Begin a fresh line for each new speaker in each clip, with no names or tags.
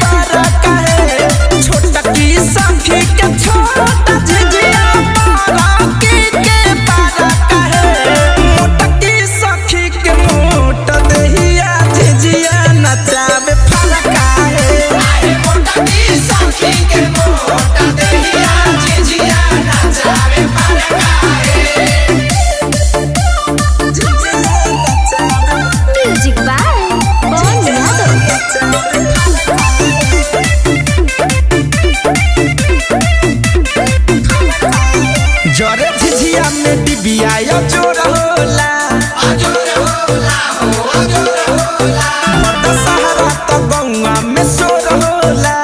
बारा काहे छोटा की सखी के छोटा झिझिया बारा के बारा काहे मोटा की सखी के मोटा दहिया झिझिया नचावे फरका है मोटा की सखी के मोटा दहिया झिझिया नचावे फरका है।
म्यूजिक बाय पवन यादव।
जरे झिझिया में डिबिया यो जोर होला बड़ा सहारा तो गौआ में सोर होला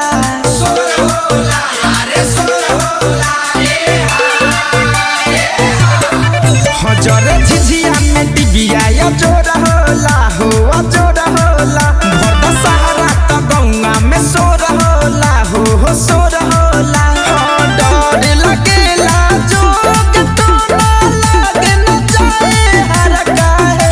जरे झिझिया में डिबिया यो जोर होला हो जोर होला बड़ा सहारा तो गौआ में सोर होला हो सोर होला डर लगेला जोग तो लगे न जाए हर काहे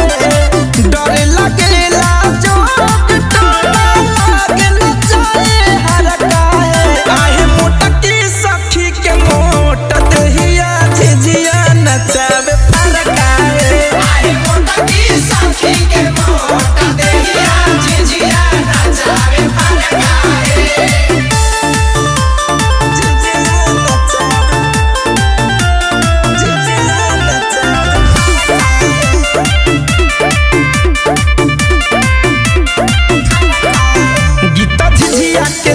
डर लगेला जोग तो लगे न जाए हर काहे काहे मोटा की सखी के मोटा दहिया झिझिया नचावे फरका है काहे मोटा की सखी के मोटा दहिया झिझिया नचावे फरका है। गीता झिझिया के